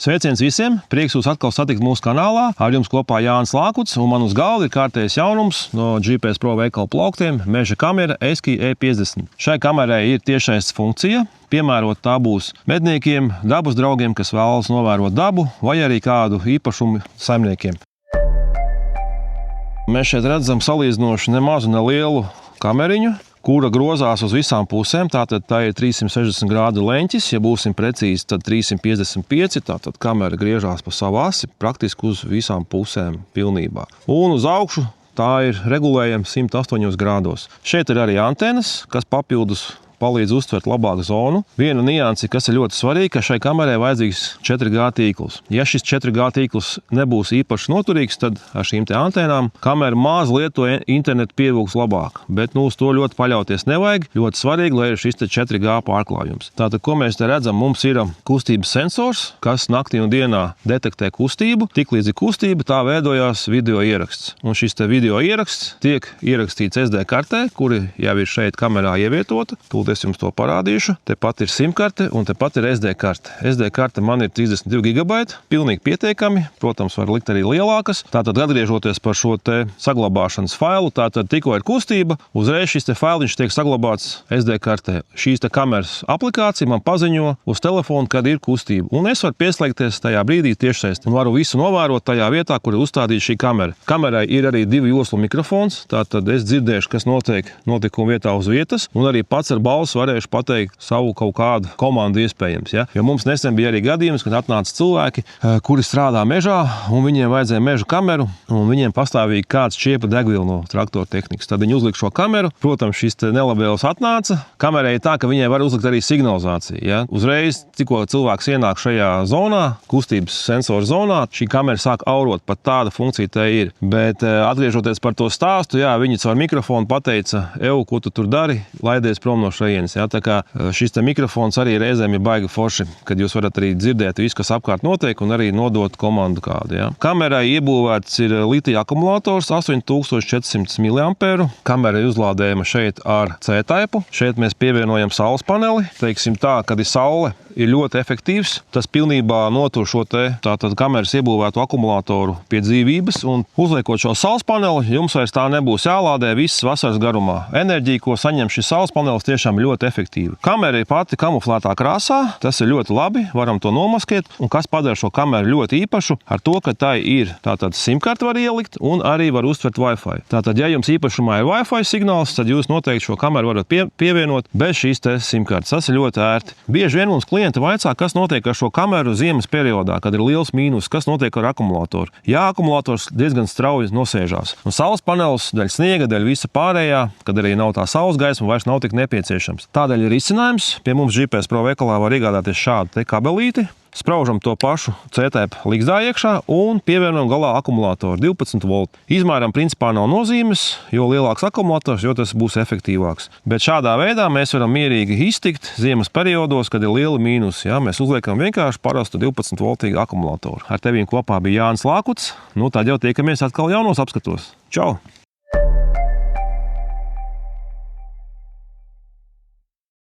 Sveiciens visiem! Prieks jūs atkal satikt mūsu kanālā. Ar jums kopā Jānis Lākuts, un man uz galda ir kārtējais jaunums no GPS Pro veikala plauktiem – meža kamera Eski E50. Šai kamerai ir tiešsaistes funkcija. Piemērot tā būs medniekiem, dabas draugiem, kas vēlas novērot dabu, vai arī kādu īpašumu saimniekiem. Mēs šeit redzam salīdzinoši nemazu nelielu kameriņu, kura grozās uz visām pusēm. Tātad tā ir 360 grādu leņķis, ja būsim precīzi, tad 355, tātad kamera griežās pa savu asi praktiski uz visām pusēm pilnībā. Un uz augšu tā ir regulējama 108 grādos. Šeit ir arī antenas, kas papildus palīdz uztvert labāku zonu. Viena nianse, kas ir ļoti svarīga, ka šai kamerai vajadzīgs 4G tīkls. Ja šis 4G tīkls nebūs īpaši noturīgs, tad ar šīm te antēnām kamera maz lieto internetu pievilks labāk. Bet uz to ļoti paļauties nevajag. Ļoti svarīgi, lai ir šis te 4G pārklājums. Tātad, ko mēs te redzam, mums ir kustības sensors, kas naktī un dienā detektē kustību. Tiklīdz ir kustība, tā veidojās video ieraksts. Un šis te video ieraksts tiek ierakstīts SD kartē, kuri jau ir šeit kamerā ievietota. Es jums to parādīšu. Tepat ir SIM karte un tepat ir SD karte. SD karte man ir 32 GB, pilnīgi pietiekami. Protams, var likt arī lielākas. Tātad, atgriežoties par šo te saglabāšanas failu, tātad tikko ir kustība, uzreiz šis te failiņš tiek saglabāts SD kartē. Šīs te kameras aplikācija man paziņo uz telefonu, kad ir kustība. Un es varu pieslēgties tajā brīdī tiešsaistē un varu visu novērot tajā vietā, kur ir uzstādīta šī kamera. Kamerai ir arī 2 joslu mikrofons, tātad es dzirdēšu, kas notiek notikuma vietā uz vietas, un arī pats ar balsi varēšu pateikt savu kaut kādu komandu iespējams. Ja? Jo mums nesen bija arī gadījums, kad atnāca cilvēki, kuri strādā mežā, un viņiem vajadzēja mežu kameru, un viņiem pastāvīgi kāds šķiepa degvielu no traktora tehnikas. Tad viņi uzlika šo kameru. Protams, šis nelabēls atnāca. Kamerai ir tā, ka viņai var uzlikt arī signalizāciju. Ja? Uzreiz, tikko cilvēks ienāk šajā zonā, kustības sensora zonā, šī kamera sāk aurot. Pat tāda funkcija tā ir. Bet atgriežoties par to stāstu, jā, viņi caur mikrofonu pateica, ko tu tur dari, laidies prom no šajienes. Ja? Tā kā šis te mikrofons arī reizēm ir baigi forši, kad jūs varat arī dzirdēt visu, kas apkārt notiek, un arī nodot komandu kādu. Ja? Kamerai iebūvēts ir litija akumulators 8400 mAh. Kamera ir uzlādējama šeit ar C-taipu. Šeit mēs pievienojam saules paneli. Teiksim tā, kad ir saule, ir ļoti efektīvs. Tas pilnībā notur šo te tātad kameras iebūvēto akumulatoru pie dzīvības, un uzliekot šo saules paneli, jums vairs tā nebūs jālādē visas vasaras garumā. Enerģija, ko saņem šis saules panelis, tiešām ļoti efektīva. Kamera ir pati kamuflētā krāsā, tas ir ļoti labi, varam to nomaskēt, un kas padara šo kameru ļoti īpašu ar to, ka tai ir tātad SIM karti var ielikt un arī var uztvert Wi-Fi. Tātad, ja jums īpašumā ir Wi-Fi signāls, tad jūs noteikti šo kameru varat pievienot bez šīs te SIM kartes. Tas ir ļoti ērti. Bieži vien mums klienti vaicā, kas notiek ar šo kameru ziemas periodā, kad ir liels mīnus, kas notiek ar akumulatoru. Jā, akumulators diezgan strauji nosēžās. Un saules panelis daļa sniega, daļa visa pārējā, kad arī nav tā saules gaisma, vairs nav tik nepieciešams. Tādēļ ir izcinājums. Pie mums GPS Pro veikalā var iegādāties šādu te kabelīti. Spraužam to pašu C-taipu ligzdā iekšā un pievienojam galā akumulātoru 12 volt. Izmēram principā nav nozīmes, jo lielāks akumulators, jo tas būs efektīvāks. Bet šādā veidā mēs varam mierīgi iztikt ziemas periodos, kad ir liela mīnus. Ja? Mēs uzliekam vienkārši parastu 12 voltīgu akumulātoru. Ar tevīm kopā bija Jānis Lākuts. Tad jau tiekamies atkal jaunos apskatos. Čau!